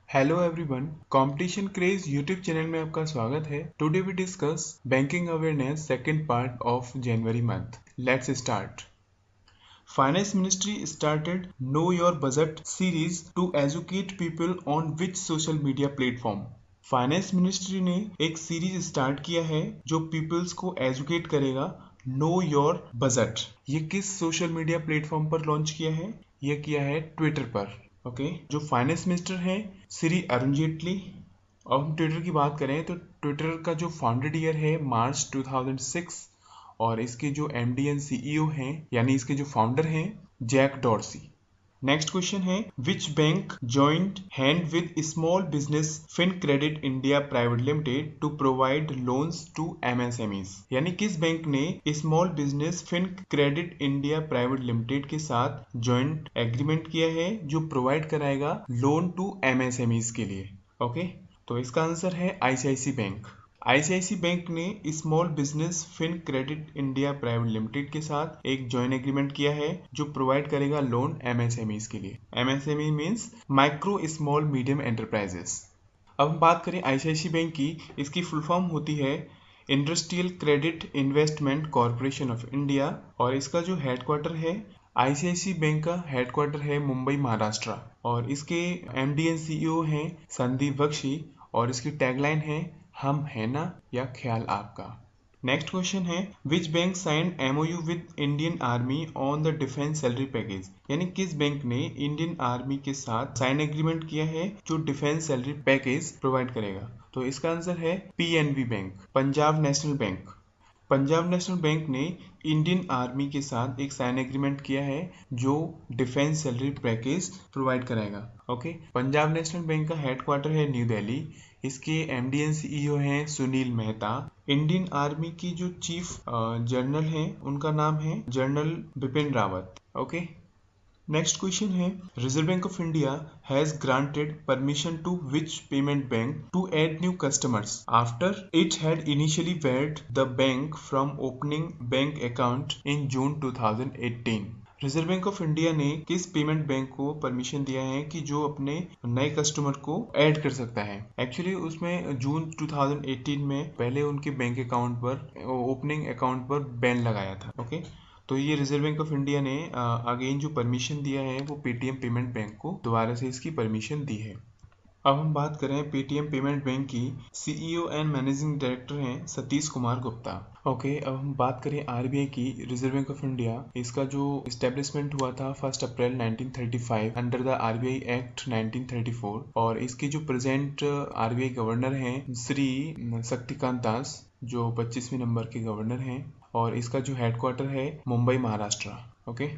Hello everyone, competition craze YouTube channel में आपका स्वागत है। Today we discuss banking awareness second part of January month. Let's start. Finance ministry started know your budget series to educate people on which social media platform. Finance ministry ने एक series start किया है जो peoples को educate करेगा no your budget. ये किस social media platform पर लॉन्च किया है? ये किया है ट्विटर पर। ओके जो फाइनेंस मिनिस्टर हैं श्री अरुण जेटली। अब हम ट्विटर की बात करें तो ट्विटर का जो फाउंडेड ईयर है मार्च 2006 और इसके जो एमडी एंड सीईओ हैं यानी इसके जो फाउंडर हैं जैक डॉर्सी। नेक्स्ट क्वेश्चन है which bank joint hand with small business fin credit India private limited to provide loans to MSMEs. यानी किस बैंक ने small business fin credit India private limited के साथ जॉइंट एग्रीमेंट किया है जो provide कराएगा लोन टू एमएसएमईज के लिए। ओके तो इसका आंसर है आईसीआईसी बैंक। आईसीआईसी बैंक ने small business fin credit India private limited के साथ एक जॉइंट एग्रीमेंट किया है जो प्रोवाइड करेगा लोन एमएसएमईज के लिए। MSME means micro small medium enterprises. अब हम बात करें आईसीआईसी बैंक की, इसकी फुल फॉर्म होती है industrial credit investment corporation of India और इसका जो हेडक्वार्टर है आईसीआईसी बैंक का हेडक्वार्टर है मुंबई महाराष्ट्र और इसके एमडी एंड सीईओ हैं संदीप बख्शी और इसकी टैगलाइन है हम है ना या ख्याल आपका। नेक्स्ट क्वेश्चन है which bank sign MOU with Indian army on the defence salary package. यानी किस बैंक ने इंडियन आर्मी के साथ साइन एग्रीमेंट किया है जो डिफेंस सैलरी पैकेज प्रोवाइड करेगा। तो इसका आंसर है PNB bank, Punjab national bank. Punjab national bank ने इंडियन आर्मी के साथ एक साइन एग्रीमेंट किया है जो डिफेंस सैलरी पैकेज प्रोवाइड कराएगा। ओके पंजाब नेशनल बैंक का हेडक्वार्टर है न्यू दिल्ली। इसके एमडी एंड सीईओ हैं सुनील मेहता। इंडियन आर्मी की जो चीफ जनरल हैं उनका नाम है general Bipin Rawat. Okay next question है Reserve bank of India has granted permission to which payment bank to add new customers after it had initially barred the bank from opening bank account in June 2018। Reserve bank of India ने किस payment bank को permission दिया है कि जो अपने नए customer को ऐड कर सकता है। एक्चुअली उसमें जून 2018 में पहले उनके बैंक अकाउंट पर ओपनिंग अकाउंट पर बैन लगाया था। ओके तो ये रिजर्व बैंक ऑफ इंडिया ने अगेन जो परमिशन दिया है वो पेटीएम पेमेंट बैंक को दोबारा से इसकी परमिशन दी है। अब हम बात करें पेटीएम पेमेंट बैंक की, सीईओ एंड मैनेजिंग डायरेक्टर हैं सतीश कुमार गुप्ता। ओके अब हम बात करें आरबीआई की, रिजर्व बैंक ऑफ इंडिया, इसका जो इस्टेब्लिशमेंट हुआ था 1 अप्रैल 1935 अंडर द आरबीआई एक्ट 1934 और इसके जो प्रेजेंट आरबीआई गवर्नर हैं श्री शक्तिकांत दास जो 25वें नंबर के गवर्नर हैं और इसका जो हेडक्वार्टर है Mumbai Maharashtra. Okay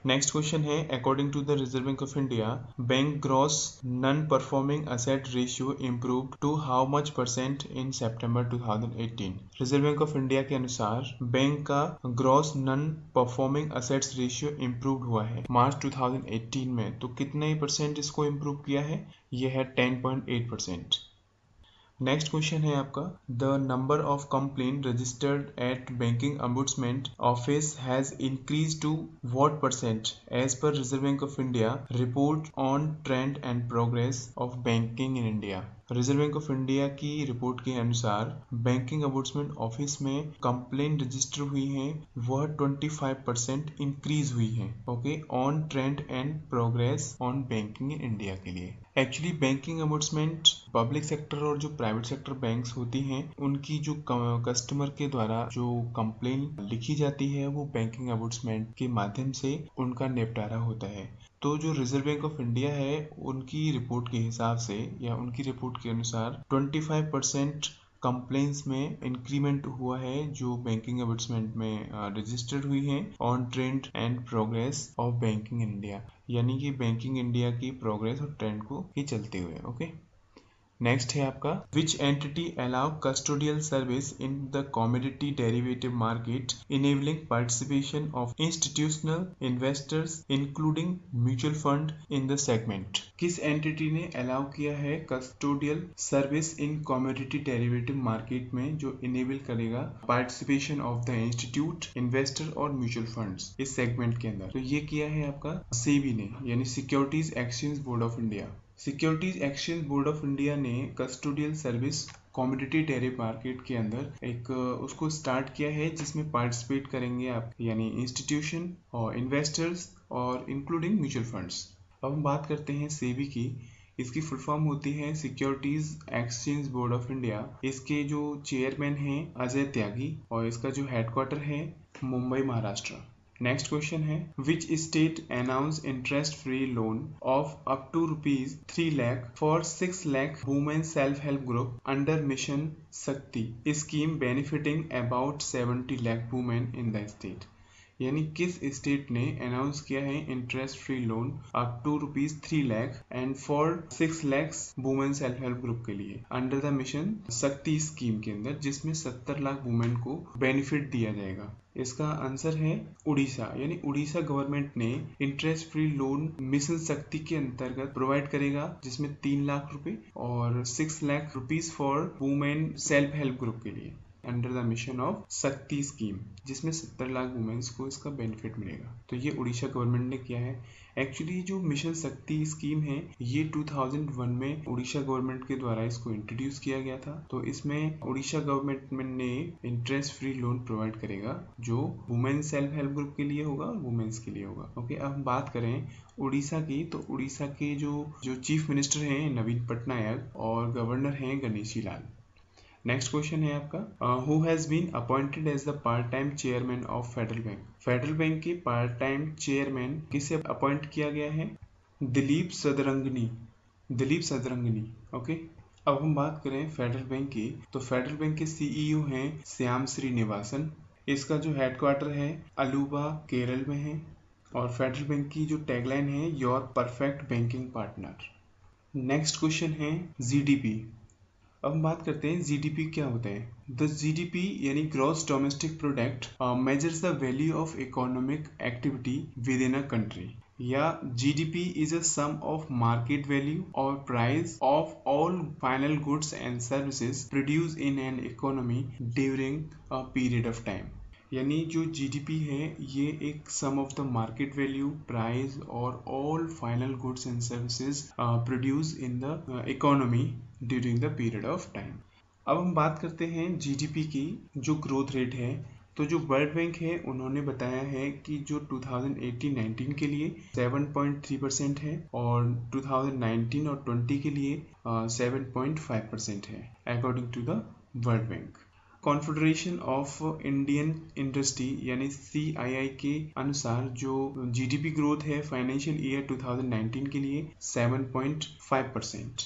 next question है according to the Reserve bank of India bank gross non performing asset ratio improved to how much percent in September 2018। Reserve bank of India के अनुसार बैंक का gross non performing assets ratio improve हुआ है मार्च 2018 में, तो कितने percent इसको improve किया है? यह है 10.8%। नेक्स्ट क्वेश्चन है आपका the number of complaint registered at banking ombudsman office has increase to what percent as per reserve bank of India report on trend and progress of banking in India. Reserve bank of India की रिपोर्ट के अनुसार banking ombudsman office में complaint register हुई हैं वह 25% increase हुई है। Okay on trend and progress on banking in India के लिए। Actually banking ombudsman public sector और जो प्राइवेट सेक्टर बैंक्स होती हैं उनकी जो कस्टमर के द्वारा जो कंप्लेन लिखी जाती है वो बैंकिंग अम्बुड्समैन के माध्यम से उनका निपटारा होता है। तो जो रिजर्व बैंक ऑफ इंडिया है उनकी रिपोर्ट के हिसाब से या उनकी रिपोर्ट के अनुसार 25% कंप्लेंट्स में इंक्रीमेंट हुआ है जो बैंकिंग अम्बुड्समैन में रजिस्टर्ड हुई है on trend and progress of banking India, यानी कि बैंकिंग इंडिया की प्रोग्रेस और ट्रेंड को ही चलते हुए। ओके नेक्स्ट है आपका which entity allow custodial service in the commodity derivative market enabling participation of institutional investors including mutual fund in the segment. किस एंटिटी ने अलाउ किया है custodial service in commodity derivative market में जो enable करेगा participation of the institute investor और mutual funds इस segment के अंदर? तो ये किया है आपका सेबी ने, यानी Securities Exchange Board of India. Securities Exchange Board of India ने custodial service commodity derivative market के अंदर एक उसको स्टार्ट किया है, जिसमें पार्टिसिपेट करेंगे आप यानी इंस्टीट्यूशन और इन्वेस्टर्स और इंक्लूडिंग म्यूचुअल फंड्स। अब हम बात करते हैं सेबी की। इसकी फुल फॉर्म होती है securities Exchange Board of India. इसके जो चेयरमैन हैं अजय त्यागी और इसका जो हेडक्वार्टर है मुंबई महाराष्ट्र। नेक्स्ट क्वेश्चन है, which state announce interest free loan of up to ₹3 lakh for 6 lakh women self help group under mission Shakti scheme benefiting about 70 lakh women in the state. यानी किस स्टेट ने announce किया है interest free loan up to ₹3 lakh and for 6 lakhs women self help group के लिए under the mission Shakti scheme के अंदर, जिसमें 70 लाख वुमेन को बेनिफिट दिया जाएगा। इसका आंसर है उड़ीसा। यानी उड़ीसा गवर्नमेंट ने इंटरेस्ट फ्री लोन मिशन शक्ति के अंतर्गत प्रोवाइड करेगा, जिसमें 3 लाख रुपए और 6 lakh rupees for women self help group के लिए अंडर द मिशन ऑफ शक्ति स्कीम, जिसमें 70 लाख वुमेन्स को इसका बेनिफिट मिलेगा। तो ये उड़ीसा गवर्नमेंट ने किया है। एक्चुअली जो मिशन शक्ति स्कीम है ये 2001 में उड़ीसा गवर्नमेंट के द्वारा इसको इंट्रोड्यूस किया गया था। तो इसमें उड़ीसा गवर्नमेंट ने इंटरेस्ट फ्री लोन प्रोवाइड करेगा जो वुमेन सेल्फ हेल्प ग्रुप के लिए होगा और वुमेन्स के लिए होगा। ओके, अब हम बात करें उड़ीसा की, तो उड़ीसा के जो चीफ मिनिस्टर हैं नवीन पटनायक और गवर्नर हैं गणेशी लाल। नेक्स्ट क्वेश्चन है आपका, who has been appointed as the part time chairman of Federal Bank. Federal Bank के पार्ट टाइम चेयरमैन किसे अपॉइंट किया गया है? दिलीप सदरंगनी। दिलीप सदरंगनी। ओके, अब हम बात करें फेडरल बैंक की, तो फेडरल बैंक के सीईओ हैं श्याम श्रीनिवासन। इसका जो हेडक्वार्टर है अलुवा केरल में है और फेडरल बैंक की जो टैगलाइन है your perfect banking partner. Next question है जीडीपी। अब हम बात करते हैं जीडीपी क्या होता है। द जीडीपी यानी gross domestic product measures the value of economic activity within a country, या GDP is a sum of market value और price of all final goods and services produce in an economy during a period of time. यानी जो GDP है ये एक sum of the market value, price और all final goods and services produce in the economy during the period of time. अब हम बात करते हैं जीडीपी की जो ग्रोथ रेट है। तो जो वर्ल्ड बैंक है उन्होंने बताया है कि जो 2018-19 के लिए 7.3% है और 2019 और 20 के लिए 7.5% है according to the World Bank. Confederation of Indian Industry यानी CII के अनुसार जो जीडीपी ग्रोथ है फाइनेंशियल ईयर 2019 के लिए 7.5%।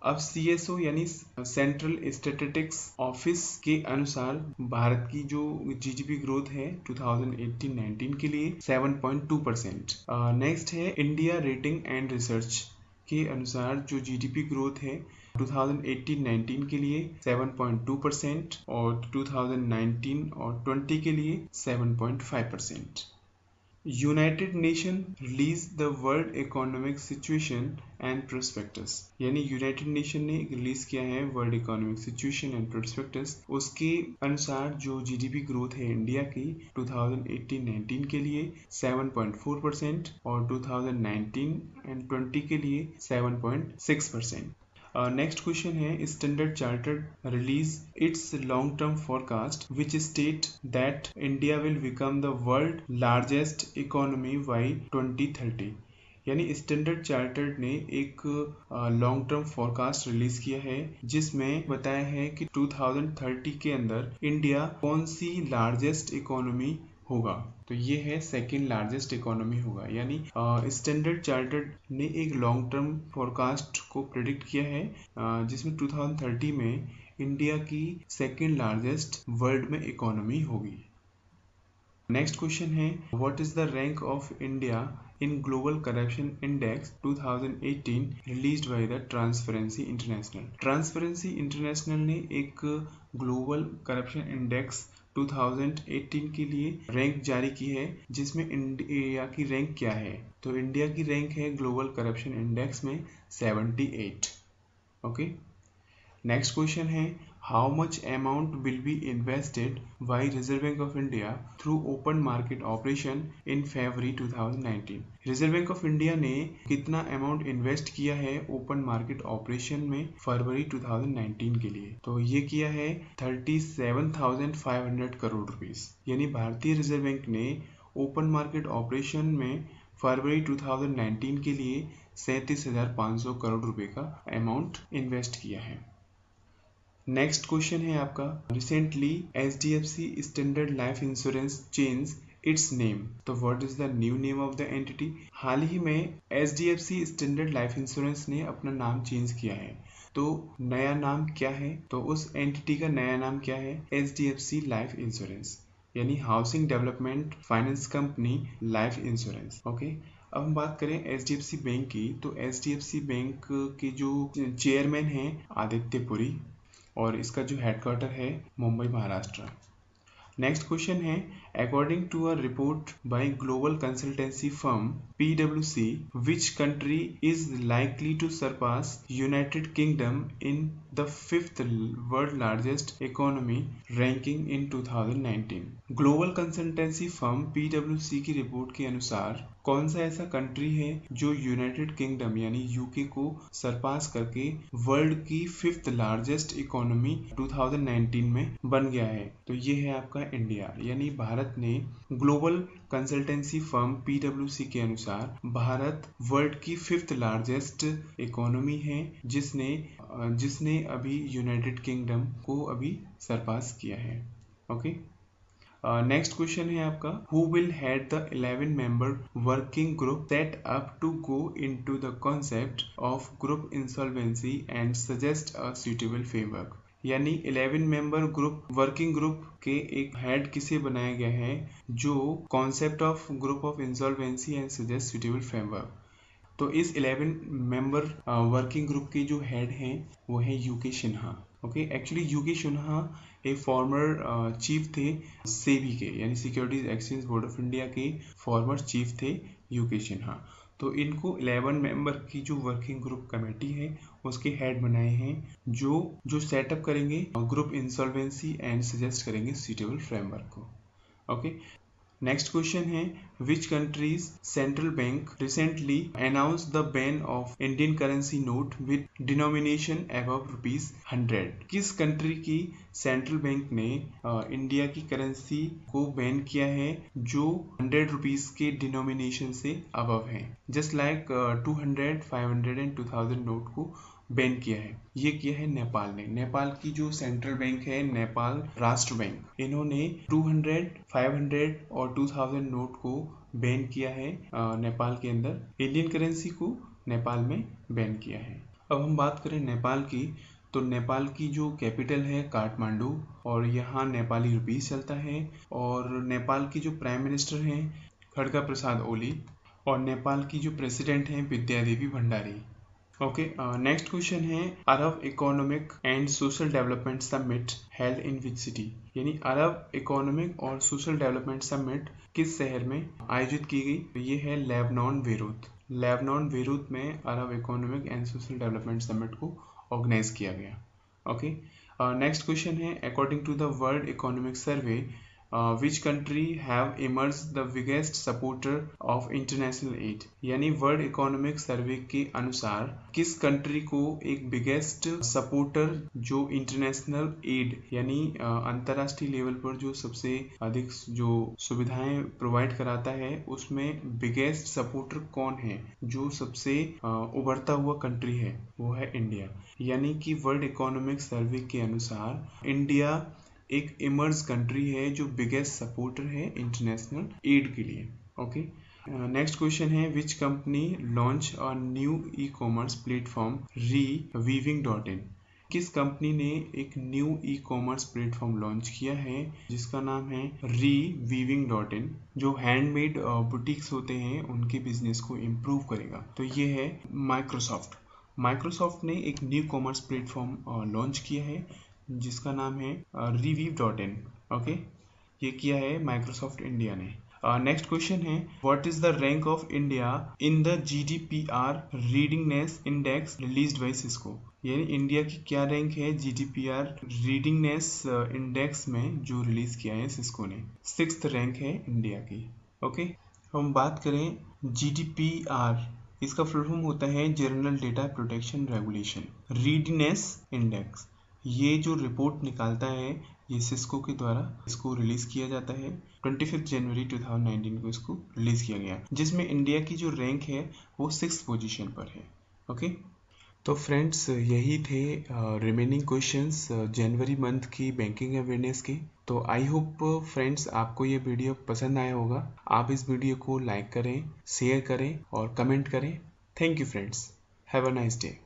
अब CSO यानी सेंट्रल स्टैटिस्टिक्स ऑफिस के अनुसार भारत की जो जीडीपी ग्रोथ है 2018-19 के लिए 7.2%। नेक्स्ट है इंडिया रेटिंग एंड रिसर्च के अनुसार जो जीडीपी ग्रोथ है 2018-19 के लिए 7.2% और 2019 और 20 के लिए 7.5%। United nation release the world economic situation and prospectus, यानी यूनाइटेड नेशन ने रिलीज किया है world economic situation and prospectus. उसके अनुसार जो जीडीपी ग्रोथ है इंडिया की 2018-19 के लिए 7.4% और 2019 एंड 20 के लिए 7.6%। नेक्स्ट क्वेश्चन है, standard chartered release it's long term forecast which state that India will become the world largest economy by 2030। यानी स्टैंडर्ड चार्टर्ड ने एक लॉन्ग टर्म फोरकास्ट रिलीज किया है जिसमें बताया है कि 2030 के अंदर इंडिया कौन सी लार्जेस्ट इकोनॉमी होगा। तो ये है सेकेंड लार्जेस्ट इकोनॉमी होगा। यानी स्टैंडर्ड चार्टर्ड ने एक लॉन्ग टर्म फोरकास्ट को प्रेडिक्ट किया है जिसमें 2030 में इंडिया की सेकेंड लार्जेस्ट वर्ल्ड में इकोनॉमी होगी। नेक्स्ट क्वेश्चन है, what is the rank of India in global corruption index 2018 released by the transparency international. Transparency international ने एक ग्लोबल करप्शन इंडेक्स 2018 के लिए रैंक जारी की है जिसमें इंडिया की रैंक क्या है। तो इंडिया की रैंक है ग्लोबल करप्शन इंडेक्स में 78। ओके, नेक्स्ट क्वेश्चन है how much amount will be invested bye reserve bank of India through open market operation in February 2019। Reserve bank of India ने कितना अमाउंट इन्वेस्ट किया है open market operation में फरवरी 2019 के लिए? तो ये किया है 37,500 करोड़ रुपीस। यानी भारतीय रिजर्व बैंक ने ओपन मार्केट ऑपरेशन में फरवरी 2019 के लिए 37,500 करोड़ रुपए का अमाउंट इन्वेस्ट किया है। नेक्स्ट क्वेश्चन है आपका recently HDFC standard life insurance change its name. तो what is the new name of the entity? हाल ही में HDFC स्टैंडर्ड लाइफ इंश्योरेंस ने अपना नाम चेंज किया है। तो नया नाम क्या है? तो उस एंटिटी का नया नाम क्या है? HDFC लाइफ इंश्योरेंस, यानी housing development finance company life insurance. Okay, अब हम बात करें HDFC बैंक की। तो HDFC बैंक के जो चेयरमैन हैं आदित्य पुरी और इसका जो हेडक्वार्टर है मुंबई महाराष्ट्र। नेक्स्ट क्वेश्चन है according to a report by global consultancy firm PwC which country is likely to surpass United Kingdom in the 5th world largest economy ranking in 2019। Global consultancy firm PwC की रिपोर्ट के अनुसार कौन सा ऐसा country है जो यूनाइटेड किंगडम यानी यूके को सरपास करके वर्ल्ड की 5th लार्जेस्ट इकोनॉमी 2019 में बन गया है? तो ये है आपका इंडिया। यानी भारत ने ग्लोबल कंसल्टेंसी फर्म PwC के अनुसार भारत वर्ल्ड की 5th लार्जेस्ट इकोनॉमी है जिसने अभी यूनाइटेड किंगडम को अभी सरपास किया है। ओके, नेक्स्ट क्वेश्चन है आपका who will head the 11 member working group set up to go into the concept of group insolvency and suggest a suitable framework. यानी 11 मेंबर ग्रुप वर्किंग ग्रुप के एक head किसे बनाया गया है जो concept of group of insolvency and suggest suitable framework. तो इस 11 मेंबर वर्किंग ग्रुप के जो हेड हैं वो है UK Sinha. Okay, actually UK Sinha एक फॉर्मर चीफ थे सेबी के यानी Securities Exchange Board of India के फॉर्मर चीफ थे यूके सिन्हा। तो इनको 11 मेंबर की जो वर्किंग ग्रुप कमेटी है उसके हेड बनाए हैं जो सेटअप करेंगे ग्रुप इंसॉल्वेंसी एंड सजेस्ट करेंगे सूटेबल फ्रेमवर्क को। ओके, नेक्स्ट क्वेश्चन है which countries central bank recently announce the ban of Indian currency note with denomination above ₹100। किस कंट्री की सेंट्रल बैंक ने इंडिया की करेंसी को बैन किया है जो 100 रुपीज के डिनोमिनेशन से अबव है? जस्ट लाइक 200, 500 एंड 2000 नोट को बैन किया है। ये किया है नेपाल ने। नेपाल की जो सेंट्रल बैंक है नेपाल राष्ट्र बैंक, इन्होंने 200, 500 और 2000 नोट को बैन किया है नेपाल के अंदर। इंडियन करेंसी को नेपाल में बैन किया है। अब हम बात करें नेपाल की, तो नेपाल की जो कैपिटल है काठमांडू और यहाँ नेपाली रुपीस चलता है। और नेपाल की जो प्राइम मिनिस्टर हैं खड़गा प्रसाद ओली और नेपाल की जो प्रेसिडेंट हैं Vidya Devi Bhandari. Okay, next question है Arab economic and social development summit held in which city. यानी अरब इकोनॉमिक और सोशल डेवलपमेंट समिट किस शहर में आयोजित की गई? तो ये है लेबनान बेरूत। लेबनान बेरूत में Arab economic and social development summit को ऑर्गेनाइज किया गया। ओके, नेक्स्ट क्वेश्चन है according to the world economic survey which country have emerged the biggest supporter of international aid. यानी वर्ल्ड इकोनॉमिक सर्वे के अनुसार किस country को एक बिगेस्ट सपोर्टर जो इंटरनेशनल एड यानी अंतरराष्ट्रीय लेवल पर जो सबसे अधिक जो सुविधाएं प्रोवाइड कराता है उसमें बिगेस्ट सपोर्टर कौन है, जो सबसे उभरता हुआ कंट्री है वो है इंडिया। यानी कि वर्ल्ड इकोनॉमिक सर्वे के अनुसार इंडिया एक इमर्ज कंट्री है जो बिगेस्ट सपोर्टर है इंटरनेशनल एड के लिए। ओके, नेक्स्ट क्वेश्चन है which company launch a new e commerce platform reweaving.in। किस कंपनी ने एक new e commerce platform launch किया है जिसका नाम है reweaving.in, जो हैंडमेड बुटीक्स होते हैं उनके बिजनेस को इम्प्रूव करेगा। तो ये है माइक्रोसॉफ्ट ने एक न्यू कॉमर्स प्लेटफॉर्म लॉन्च किया है जिसका नाम है reweave.in। ओके, ये किया है माइक्रोसॉफ्ट इंडिया ने। नेक्स्ट क्वेश्चन है, what is the rank of India in the GDPR readiness index released by Cisco. यानी इंडिया की क्या रैंक है GDPR रीडिंगनेस इंडेक्स में जो रिलीज किया है सिस्को ने। 6th रैंक है इंडिया की। ओके, हम बात करें GDPR, इसका फुल फॉर्म होता है general data protection regulation. Readiness index, ये जो रिपोर्ट निकालता है ये सिस्को के द्वारा इसको रिलीज किया जाता है। 25 जनवरी 2019 को इसको रिलीज किया गया, जिसमें इंडिया की जो रैंक है वो 6th पोजीशन पर है। ओके, तो फ्रेंड्स यही थे रिमेनिंग क्वेश्चंस जनवरी मंथ की बैंकिंग अवेयरनेस के। तो आई होप फ्रेंड्स आपको ये वीडियो पसंद आया होगा। आप इस वीडियो को लाइक करें, शेयर करें और कमेंट करें। Thank you friends, have a nice day.